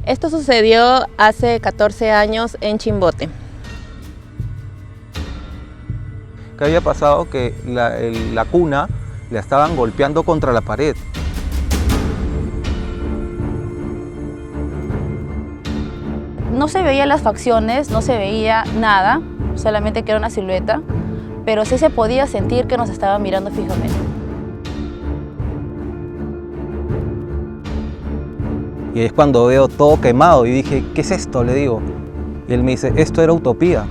Esto sucedió hace 14 años en Chimbote. ¿Qué había pasado? Que la cuna la estaban golpeando contra la pared. No se veían las facciones, no se veía nada, solamente que era una silueta, pero sí se podía sentir que nos estaban mirando fijamente. Y es cuando veo todo quemado y dije, ¿qué es esto? Le digo. Y él me dice, esto era utopía.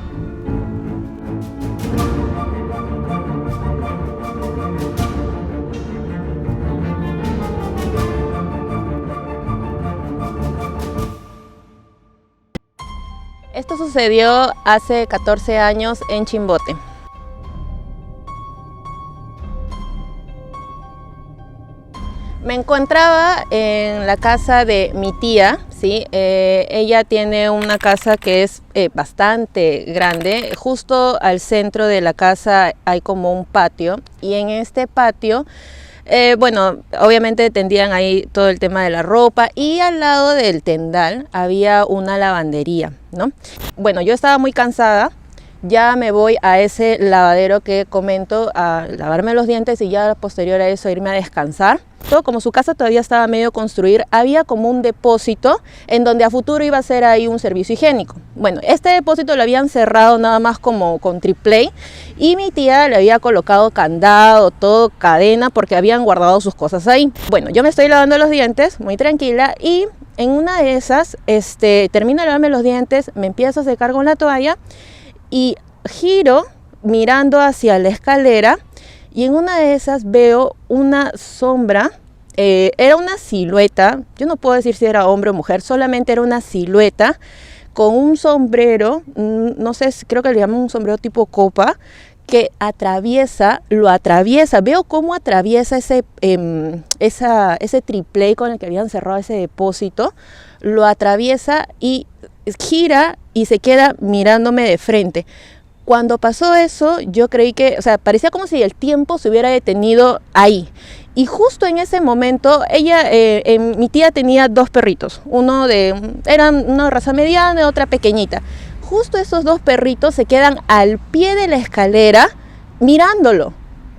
Esto sucedió hace 14 años en Chimbote. Me encontraba en la casa de mi tía, ¿sí? Ella tiene una casa que es bastante grande. Justo al centro de la casa hay como un patio y en este patio, bueno, obviamente tendían ahí todo el tema de la ropa y al lado del tendal había una lavandería, ¿no? Bueno, yo estaba muy cansada. Ya me voy a ese lavadero que comento a lavarme los dientes y ya posterior a eso irme a descansar. Como su casa todavía estaba medio construir, había como un depósito en donde a futuro iba a ser ahí un servicio higiénico. Bueno, este depósito lo habían cerrado nada más como con triple y mi tía le había colocado candado, todo, cadena, porque habían guardado sus cosas ahí. Bueno, yo me estoy lavando los dientes muy tranquila y en una de esas termino de lavarme los dientes, me empiezo a secar con la toalla y giro mirando hacia la escalera y en una de esas veo una sombra, era una silueta, yo no puedo decir si era hombre o mujer, solamente era una silueta con un sombrero, no sé, creo que le llaman un sombrero tipo copa, que lo atraviesa, veo cómo atraviesa ese triple con el que habían cerrado ese depósito, lo atraviesa y gira y se queda mirándome de frente. Cuando pasó eso, yo creí que, o sea, parecía como si el tiempo se hubiera detenido ahí. Y justo en ese momento, mi tía tenía dos perritos. Eran una raza mediana y otra pequeñita. Justo esos dos perritos se quedan al pie de la escalera mirándolo.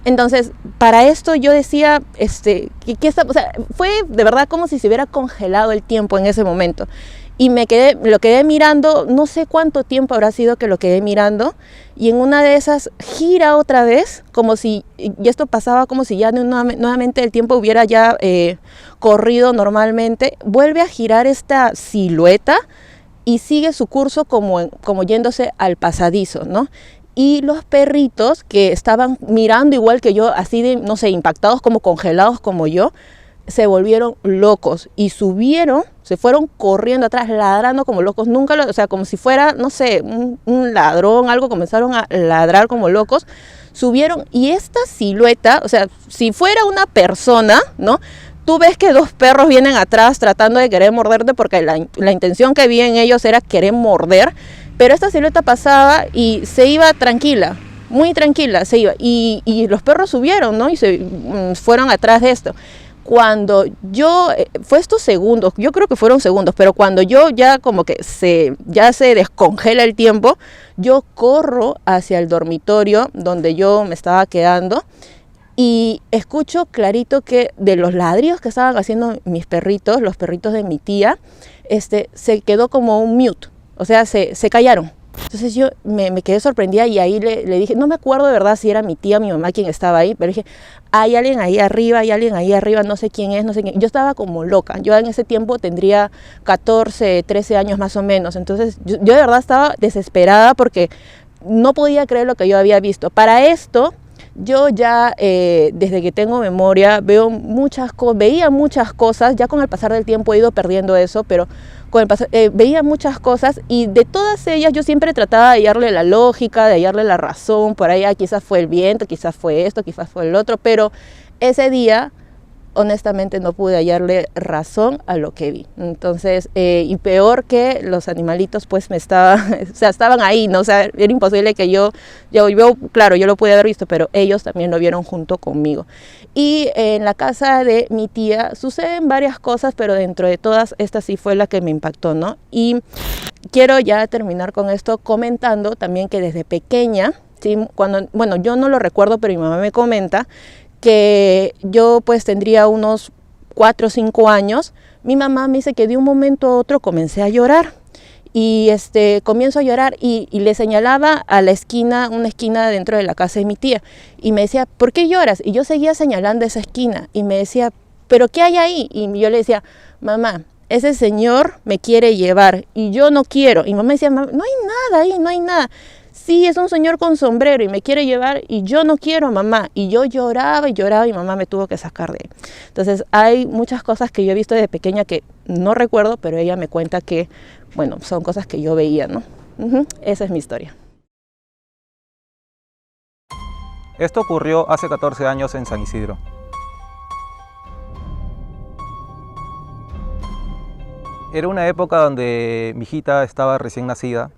Entonces, para esto yo decía, o sea, fue de verdad como si se hubiera congelado el tiempo en ese momento. Y lo quedé mirando, no sé cuánto tiempo habrá sido que lo quedé mirando, y en una de esas gira otra vez, y esto pasaba como si ya nuevamente el tiempo hubiera ya corrido normalmente, vuelve a girar esta silueta y sigue su curso como yéndose al pasadizo, ¿no? Y los perritos que estaban mirando igual que yo, así de, no sé, impactados, como congelados como yo, se volvieron locos y se fueron corriendo atrás, ladrando como locos, o sea, como si fuera, no sé, un ladrón, algo, comenzaron a ladrar como locos, subieron y esta silueta, o sea, si fuera una persona, ¿no? Tú ves que dos perros vienen atrás tratando de querer morderte porque la intención que vi en ellos era querer morder, pero esta silueta pasaba y se iba tranquila, muy tranquila, se iba y los perros subieron, ¿no? Y se fueron atrás de esto. Cuando fue estos segundos, yo creo que fueron segundos, pero cuando yo ya como que ya se descongela el tiempo, yo corro hacia el dormitorio donde yo me estaba quedando y escucho clarito que de los ladrillos que estaban haciendo mis perritos, los perritos de mi tía, se quedó como un mute, o sea, se callaron. Entonces yo me quedé sorprendida y ahí le dije, no me acuerdo de verdad si era mi tía o mi mamá quien estaba ahí, pero dije, hay alguien ahí arriba, no sé quién es, no sé quién. Yo estaba como loca, yo en ese tiempo tendría 14, 13 años más o menos, entonces yo de verdad estaba desesperada porque no podía creer lo que yo había visto. Para esto, yo ya desde que tengo memoria veía muchas cosas, ya con el pasar del tiempo he ido perdiendo eso, pero veía muchas cosas y de todas ellas yo siempre trataba de hallarle la lógica, de hallarle la razón, por ahí quizás fue el viento, quizás fue esto, quizás fue el otro, pero ese día honestamente no pude hallarle razón a lo que vi. Entonces, y peor que los animalitos pues o sea, estaban ahí, ¿no? O sea, era imposible que claro, yo lo pude haber visto, pero ellos también lo vieron junto conmigo. Y en la casa de mi tía suceden varias cosas, pero dentro de todas, esta sí fue la que me impactó, ¿no? Y quiero ya terminar con esto comentando también que desde pequeña, ¿sí? Bueno, yo no lo recuerdo, pero mi mamá me comenta que yo pues tendría unos 4 o 5 años, mi mamá me dice que de un momento a otro comencé a llorar y comienzo a llorar y le señalaba a la esquina, una esquina dentro de la casa de mi tía y me decía, ¿por qué lloras? Y yo seguía señalando esa esquina y me decía, ¿pero qué hay ahí? Y yo le decía, mamá, ese señor me quiere llevar y yo no quiero. Y mamá decía, no hay nada ahí, no hay nada. Sí, es un señor con sombrero y me quiere llevar y yo no quiero, mamá. Y yo lloraba y lloraba y mamá me tuvo que sacar de ahí. Entonces hay muchas cosas que yo he visto desde pequeña que no recuerdo, pero ella me cuenta que, bueno, son cosas que yo veía, ¿no? Esa es mi historia. Esto ocurrió hace 14 años en San Isidro. Era una época donde mi hijita estaba recién nacida.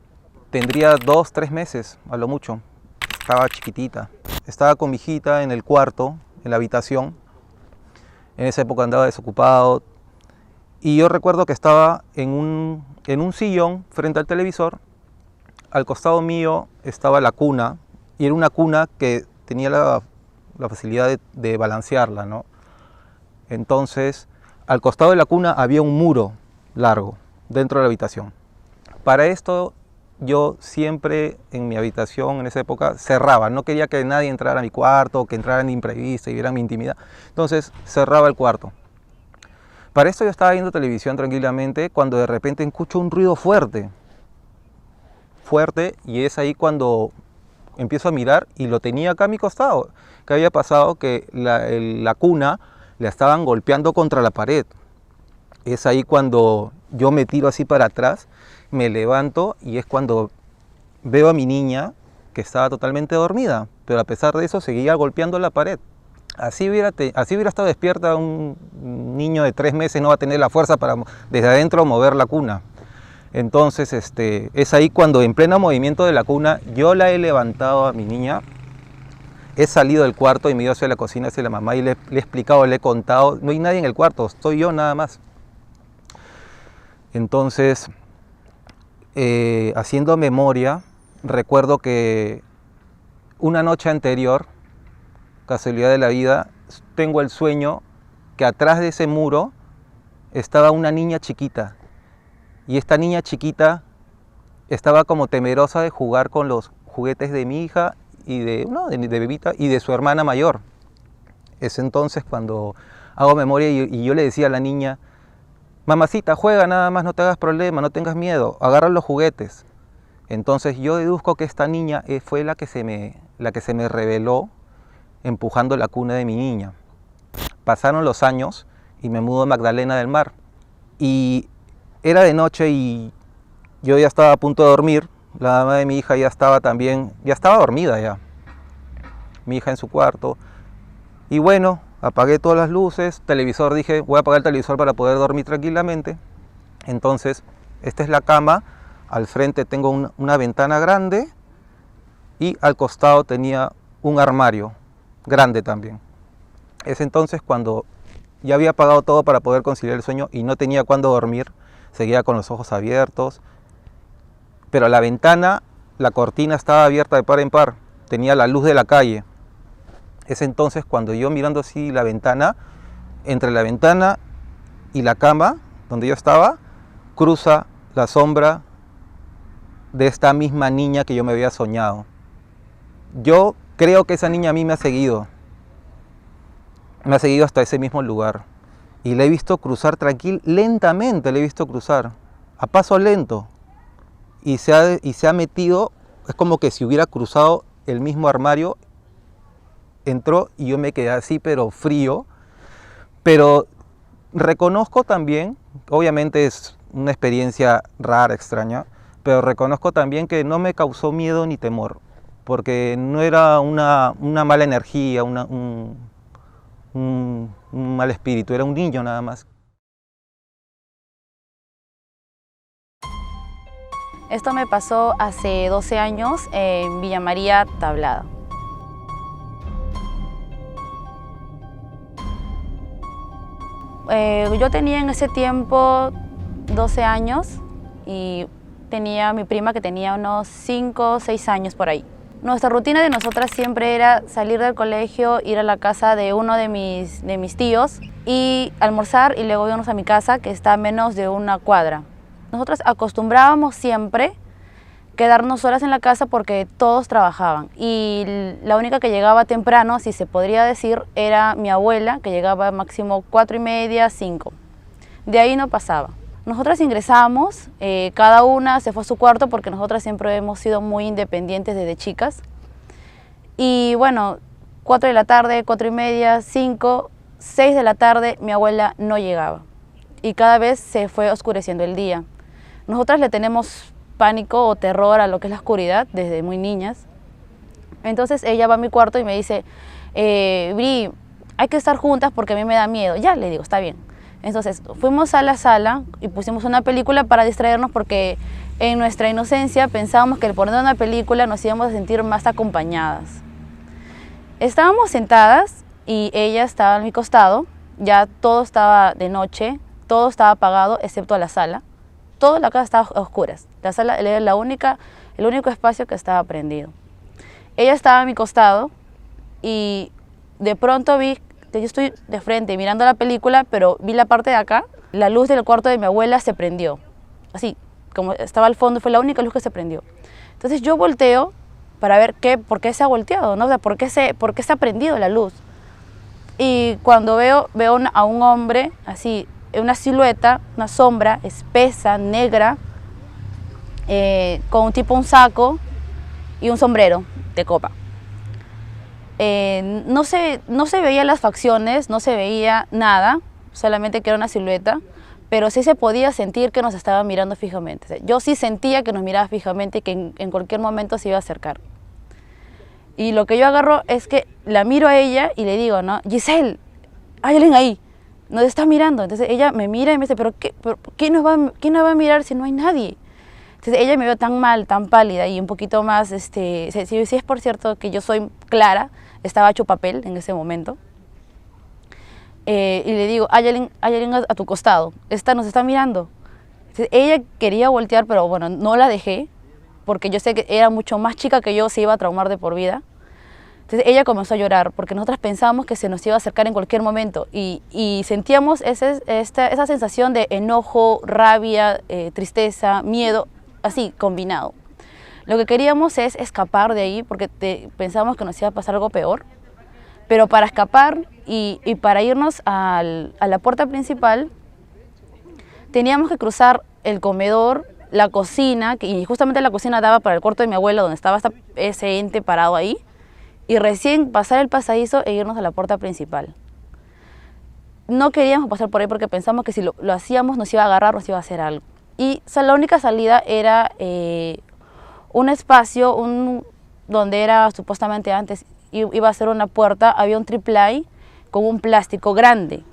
Tendría 2, 3 meses, a lo mucho. Estaba chiquitita. Estaba con mi hijita en el cuarto, en la habitación. En esa época andaba desocupado. Y yo recuerdo que estaba en un sillón frente al televisor. Al costado mío estaba la cuna. Y era una cuna que tenía la facilidad de balancearla, ¿no? Entonces, al costado de la cuna había un muro largo dentro de la habitación. Para esto, yo siempre en mi habitación en esa época cerraba, no quería que nadie entrara a mi cuarto, que entraran de imprevisto y vieran mi intimidad, entonces cerraba el cuarto. Para esto yo estaba viendo televisión tranquilamente cuando de repente escucho un ruido fuerte, y es ahí cuando empiezo a mirar y lo tenía acá a mi costado. ¿Qué había pasado? Que la cuna la estaban golpeando contra la pared. Es ahí cuando yo me tiro así para atrás, me levanto y es cuando veo a mi niña que estaba totalmente dormida, pero a pesar de eso seguía golpeando la pared. Así hubiera estado despierta un niño de 3 meses, no va a tener la fuerza para desde adentro mover la cuna. Entonces es ahí cuando en pleno movimiento de la cuna yo la he levantado a mi niña, he salido del cuarto y me he ido hacia la cocina, hacia la mamá y le he explicado, le he contado, no hay nadie en el cuarto, estoy yo nada más. Entonces, haciendo memoria, recuerdo que una noche anterior, casualidad de la vida, tengo el sueño que atrás de ese muro estaba una niña chiquita. Y esta niña chiquita estaba como temerosa de jugar con los juguetes de mi hija y de bebita y de su hermana mayor. Es entonces cuando hago memoria y yo le decía a la niña, mamacita, juega nada más, no te hagas problema, no tengas miedo, agarra los juguetes. Entonces yo deduzco que esta niña fue la que se me reveló empujando la cuna de mi niña. Pasaron los años y me mudo a Magdalena del Mar. Y era de noche y yo ya estaba a punto de dormir. La mamá de mi hija ya estaba dormida ya. Mi hija en su cuarto. Y bueno, apagué todas las luces, televisor, dije, voy a apagar el televisor para poder dormir tranquilamente. Entonces, esta es la cama, al frente tengo una ventana grande y al costado tenía un armario grande también. Es entonces cuando ya había apagado todo para poder conciliar el sueño y no tenía cuándo dormir, seguía con los ojos abiertos, pero la ventana, la cortina estaba abierta de par en par, tenía la luz de la calle. Es entonces cuando yo mirando así la ventana, entre la ventana y la cama donde yo estaba, cruza la sombra de esta misma niña que yo me había soñado. Yo creo que esa niña a mí me ha seguido hasta ese mismo lugar y la he visto cruzar lentamente, la he visto cruzar a paso lento y se ha metido, es como que si hubiera cruzado el mismo armario. Entró y yo me quedé así, pero frío. Pero reconozco también, obviamente es una experiencia rara, extraña, pero reconozco también que no me causó miedo ni temor, porque no era una mala energía, una un mal espíritu, era un niño nada más. Esto me pasó hace 12 años en Villa María, Tablada. Yo tenía en ese tiempo 12 años y tenía mi prima que tenía unos 5 o 6 años por ahí. Nuestra rutina de nosotras siempre era salir del colegio, ir a la casa de uno de mis tíos y almorzar y luego irnos a mi casa, que está a menos de una cuadra. Nosotras acostumbrábamos siempre quedarnos solas en la casa porque todos trabajaban y la única que llegaba temprano, si se podría decir, era mi abuela, que llegaba máximo 4:30, 5. De ahí no pasaba. Nosotras ingresamos, cada una se fue a su cuarto porque nosotras siempre hemos sido muy independientes desde chicas. Y bueno, 4 de la tarde, 4:30, 5, 6 de la tarde mi abuela no llegaba y cada vez se fue oscureciendo el día. Nosotras le tenemos pánico o terror a lo que es la oscuridad desde muy niñas. Entonces ella va a mi cuarto y me dice, Bri, hay que estar juntas porque a mí me da miedo. Ya, le digo, está bien. Entonces fuimos a la sala y pusimos una película para distraernos porque en nuestra inocencia pensábamos que al poner una película nos íbamos a sentir más acompañadas. Estábamos sentadas y ella estaba a mi costado, ya todo estaba de noche, todo estaba apagado excepto la sala. Toda la casa estaba a oscuras. La sala era el único espacio que estaba prendido. Ella estaba a mi costado y de pronto vi, yo estoy de frente mirando la película, pero vi la parte de acá, la luz del cuarto de mi abuela se prendió. Así, como estaba al fondo, fue la única luz que se prendió. Entonces yo volteo para ver por qué se ha volteado, ¿no? O sea, por qué se ha prendido la luz. Y cuando veo a un hombre así, una silueta, una sombra espesa, negra, con un saco y un sombrero de copa. No se veían las facciones, no se veía nada, solamente que era una silueta, pero sí se podía sentir que nos estaba mirando fijamente. O sea, yo sí sentía que nos miraba fijamente y que en cualquier momento se iba a acercar. Y lo que yo agarro es que la miro a ella y le digo, ¿no? Giselle, hay alguien ahí. Nos está mirando. Entonces ella me mira y me dice, ¿quién nos va a mirar si no hay nadie? Entonces ella me vio tan mal, tan pálida y un poquito más, si es por cierto que yo soy clara, estaba hecho papel en ese momento. Y le digo, hay alguien a tu costado, nos está mirando. Entonces ella quería voltear, pero bueno, no la dejé, porque yo sé que era mucho más chica que yo, se iba a traumar de por vida. Entonces ella comenzó a llorar porque nosotras pensábamos que se nos iba a acercar en cualquier momento y sentíamos esa sensación de enojo, rabia, tristeza, miedo, así combinado. Lo que queríamos es escapar de ahí porque pensábamos que nos iba a pasar algo peor, pero para escapar y para irnos a la puerta principal teníamos que cruzar el comedor, la cocina, y justamente la cocina daba para el cuarto de mi abuela donde estaba ese ente parado ahí, y recién pasar el pasadizo e irnos a la puerta principal. No queríamos pasar por ahí porque pensamos que si lo hacíamos nos iba a agarrar, nos iba a hacer algo. Y la única salida era un espacio donde era supuestamente antes iba a ser una puerta, había un triple con un plástico grande,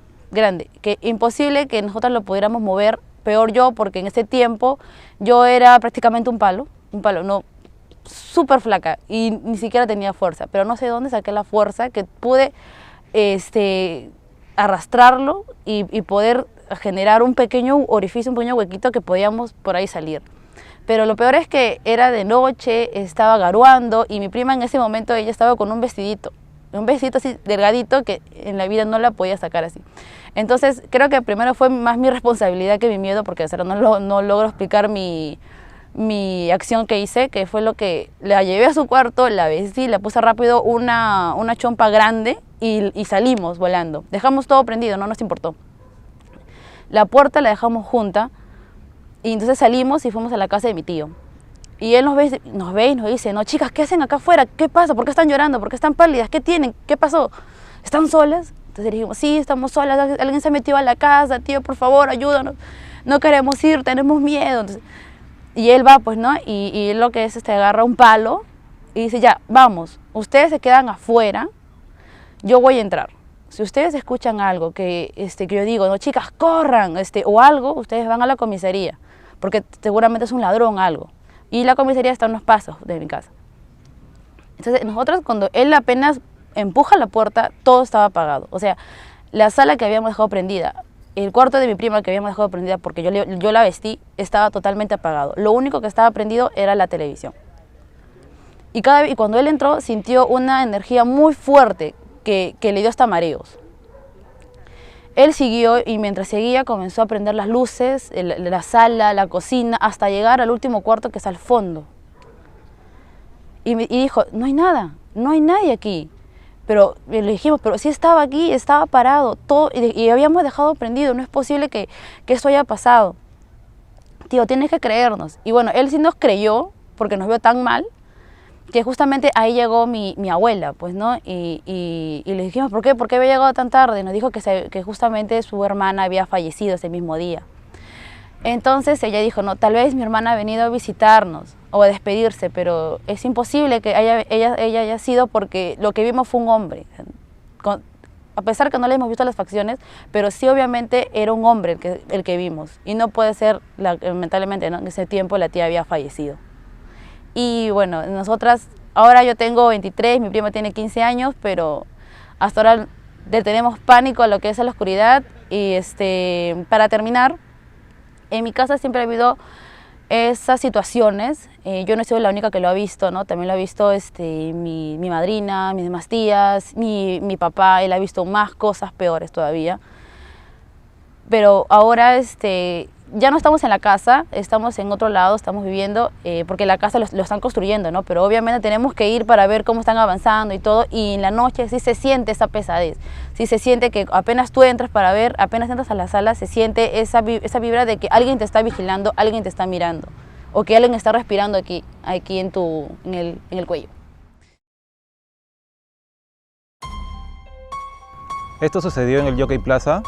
que imposible que nosotros lo pudiéramos mover, peor yo, porque en ese tiempo yo era prácticamente un palo, no, súper flaca y ni siquiera tenía fuerza, pero no sé de dónde saqué la fuerza que pude arrastrarlo y poder generar un pequeño orificio, un pequeño huequito que podíamos por ahí salir. Pero lo peor es que era de noche, estaba garuando y mi prima en ese momento ella estaba con un vestidito así delgadito que en la vida no la podía sacar así. Entonces creo que primero fue más mi responsabilidad que mi miedo porque no logro explicar mi acción que hice, que fue lo que la llevé a su cuarto, la vestí, le puse rápido una chompa grande y salimos volando. Dejamos todo prendido, no nos importó. La puerta la dejamos junta y entonces salimos y fuimos a la casa de mi tío. Y él nos ve y nos dice, no, chicas, ¿qué hacen acá afuera? ¿Qué pasa? ¿Por qué están llorando? ¿Por qué están pálidas? ¿Qué tienen? ¿Qué pasó? ¿Están solas? Entonces dijimos, sí, estamos solas, alguien se metió a la casa, tío, por favor, ayúdanos. No queremos ir, tenemos miedo. Entonces, y él va, pues, ¿no? Y él lo que es, agarra un palo y dice, ya, vamos, ustedes se quedan afuera, yo voy a entrar. Si ustedes escuchan algo que yo digo, no, chicas, corran, o algo, ustedes van a la comisaría, porque seguramente es un ladrón algo. Y la comisaría está a unos pasos de mi casa. Entonces, nosotros cuando él apenas empuja la puerta, todo estaba apagado. O sea, la sala que habíamos dejado prendida, el cuarto de mi prima que habíamos dejado prendida porque yo la vestí, estaba totalmente apagado. Lo único que estaba prendido era la televisión. Y cuando él entró, sintió una energía muy fuerte que le dio hasta mareos. Él siguió y mientras seguía comenzó a prender las luces, la sala, la cocina, hasta llegar al último cuarto que está al fondo. Y dijo, no hay nada, no hay nadie aquí. Pero le dijimos, pero sí estaba aquí, estaba parado, todo, y habíamos dejado prendido, no es posible que esto haya pasado. Tío, tienes que creernos. Y bueno, él sí nos creyó, porque nos vio tan mal, que justamente ahí llegó mi abuela, pues, ¿no? Y le dijimos, ¿por qué había llegado tan tarde? Y nos dijo que justamente su hermana había fallecido ese mismo día. Entonces ella dijo, no, tal vez mi hermana ha venido a visitarnos o a despedirse, pero es imposible que ella haya sido porque lo que vimos fue un hombre. A pesar que no le hemos visto las facciones, pero sí obviamente era un hombre el que vimos. Y no puede ser, lamentablemente, ¿no? En ese tiempo la tía había fallecido. Y bueno, nosotras, ahora yo tengo 23, mi prima tiene 15 años, pero hasta ahora le tenemos pánico a lo que es a la oscuridad. Y para terminar, en mi casa siempre ha habido esas situaciones. Yo no he sido la única que lo ha visto, ¿no? También lo ha visto mi madrina, mis demás tías, mi papá, él ha visto más cosas peores todavía. Pero ahora ya no estamos en la casa, estamos en otro lado, estamos viviendo, porque la casa lo están construyendo, ¿no? Pero obviamente tenemos que ir para ver cómo están avanzando y todo, y en la noche sí se siente esa pesadez, sí se siente que apenas tú entras para ver, apenas entras a la sala, se siente esa vibra de que alguien te está vigilando, alguien te está mirando, o que alguien está respirando aquí en el cuello. Esto sucedió en el Jockey Plaza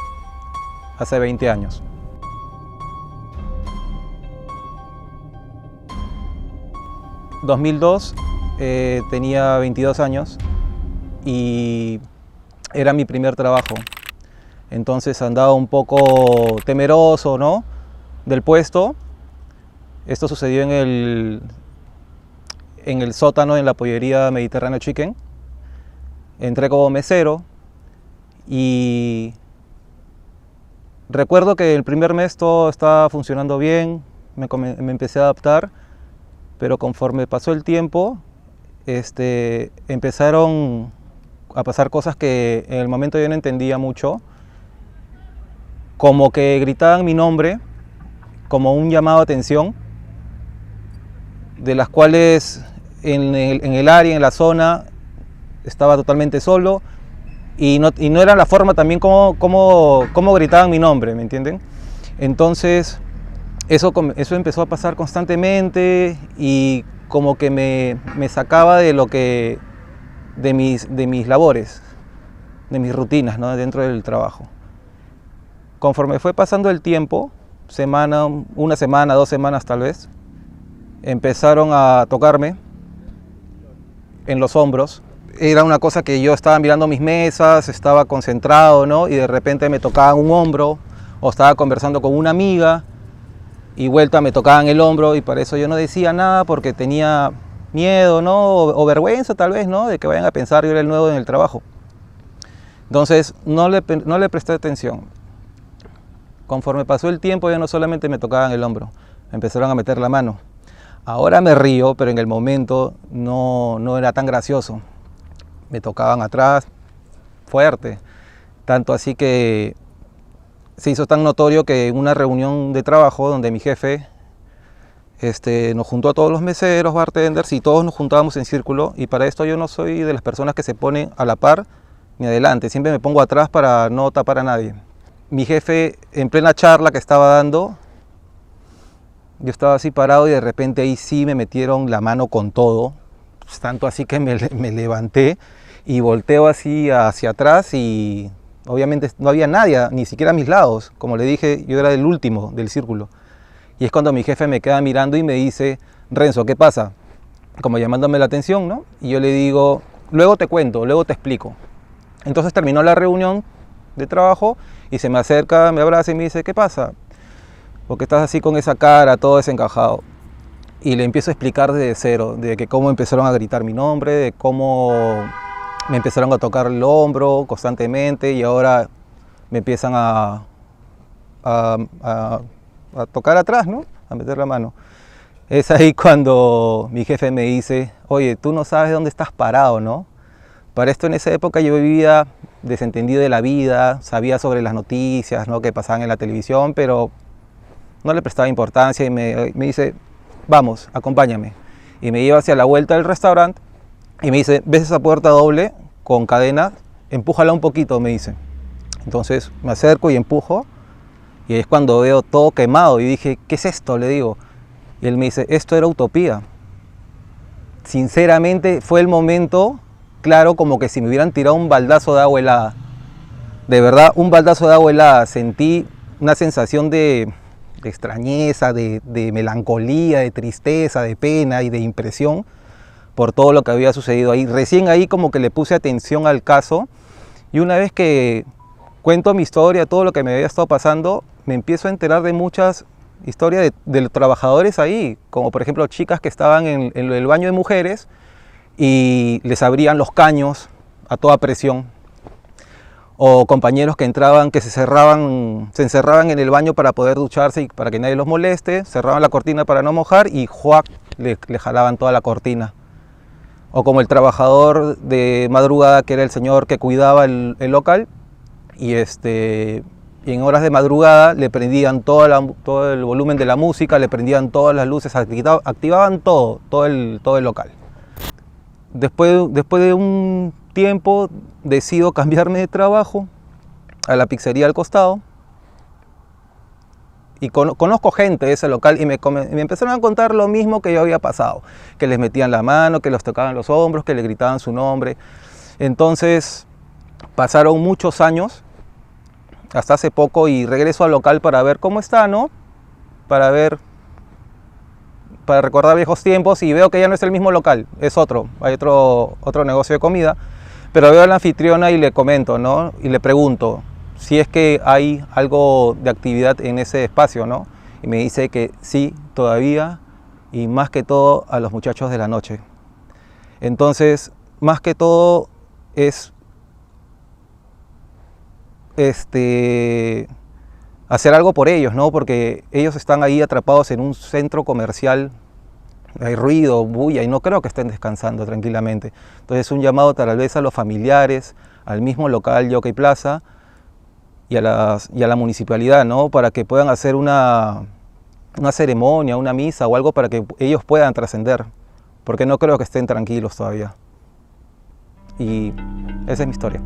hace 20 años. En 2002 tenía 22 años y era mi primer trabajo. Entonces andaba un poco temeroso, ¿no?, del puesto. Esto sucedió en el sótano, en la pollería Mediterráneo Chicken. Entré como mesero y recuerdo que el primer mes todo estaba funcionando bien, me empecé a adaptar, pero conforme pasó el tiempo, empezaron a pasar cosas que en el momento yo no entendía mucho, como que gritaban mi nombre, como un llamado de atención, de las cuales en el área, en la zona, estaba totalmente solo, y no era la forma también como gritaban mi nombre, ¿me entienden? Entonces eso empezó a pasar constantemente y como que me sacaba de mis labores, de mis rutinas, ¿no?, dentro del trabajo. Conforme fue pasando el tiempo, una semana, 2 semanas tal vez, empezaron a tocarme en los hombros. Era una cosa que yo estaba mirando mis mesas, estaba concentrado, ¿no?, y de repente me tocaban un hombro, o estaba conversando con una amiga y vuelta me tocaban el hombro, y para eso yo no decía nada porque tenía miedo, ¿no?, o vergüenza tal vez, ¿no?, de que vayan a pensar yo era el nuevo en el trabajo. Entonces no le presté atención. Conforme pasó el tiempo ya no solamente me tocaban el hombro, me empezaron a meter la mano. Ahora me río, pero en el momento no era tan gracioso. Me tocaban atrás, fuerte, tanto así que se hizo tan notorio que en una reunión de trabajo donde mi jefe nos juntó a todos los meseros, bartenders, y todos nos juntábamos en círculo, y para esto yo no soy de las personas que se ponen a la par ni adelante, siempre me pongo atrás para no tapar a nadie. Mi jefe, en plena charla que estaba dando, yo estaba así parado y de repente ahí sí me metieron la mano con todo, tanto así que me levanté y volteo así hacia atrás y obviamente no había nadie, ni siquiera a mis lados. Como le dije, yo era el último del círculo. Y es cuando mi jefe me queda mirando y me dice, Renzo, ¿qué pasa? Como llamándome la atención, ¿no? Y yo le digo, luego te cuento, luego te explico. Entonces terminó la reunión de trabajo y se me acerca, me abraza y me dice, ¿qué pasa? ¿Por qué estás así con esa cara, todo desencajado? Y le empiezo a explicar desde cero, de que cómo empezaron a gritar mi nombre, de cómo me empezaron a tocar el hombro constantemente y ahora me empiezan a tocar atrás, ¿no? A meter la mano. Es ahí cuando mi jefe me dice, oye, tú no sabes dónde estás parado, ¿no? Para esto en esa época yo vivía desentendido de la vida, sabía sobre las noticias, ¿no?, que pasaban en la televisión, pero no le prestaba importancia y me dice, vamos, acompáñame. Y me lleva hacia la vuelta del restaurante y me dice, ¿ves esa puerta doble con cadena? Empújala un poquito, me dice. Entonces me acerco y empujo y es cuando veo todo quemado y dije, ¿qué es esto?, le digo. Y él me dice, esto era utopía. Sinceramente fue el momento, claro, como que si me hubieran tirado un baldazo de agua helada. De verdad, un baldazo de agua helada. Sentí una sensación de extrañeza, de melancolía, de tristeza, de pena y de impresión por todo lo que había sucedido ahí. Recién ahí como que le puse atención al caso y una vez que cuento mi historia, todo lo que me había estado pasando, me empiezo a enterar de muchas historias de los trabajadores ahí, como por ejemplo chicas que estaban en el baño de mujeres y les abrían los caños a toda presión, o compañeros que entraban, que se encerraban en el baño para poder ducharse y para que nadie los moleste, cerraban la cortina para no mojar y ¡juac!, le jalaban toda la cortina. O como el trabajador de madrugada, que era el señor que cuidaba el local, y en horas de madrugada le prendían todo el volumen de la música, le prendían todas las luces, activaban todo el local. Después de un tiempo decido cambiarme de trabajo a la pizzería al costado y conozco gente de ese local y me empezaron a contar lo mismo que yo había pasado, que les metían la mano, que los tocaban los hombros, que le gritaban su nombre. Entonces pasaron muchos años hasta hace poco y regreso al local para ver cómo está, ¿no? Para recordar viejos tiempos y veo que ya no es el mismo local, es otro, hay otro negocio de comida, pero veo a la anfitriona y le comento, ¿no? Y le pregunto si es que hay algo de actividad en ese espacio, ¿no? Y me dice que sí, todavía, y más que todo a los muchachos de la noche. Entonces, más que todo es hacer algo por ellos, ¿no? Porque ellos están ahí atrapados en un centro comercial, hay ruido, bulla, y no creo que estén descansando tranquilamente. Entonces un llamado tal vez a los familiares, al mismo local Jockey Plaza y a la municipalidad, ¿no? Para que puedan hacer una ceremonia, una misa o algo para que ellos puedan trascender, porque no creo que estén tranquilos todavía. Y esa es mi historia.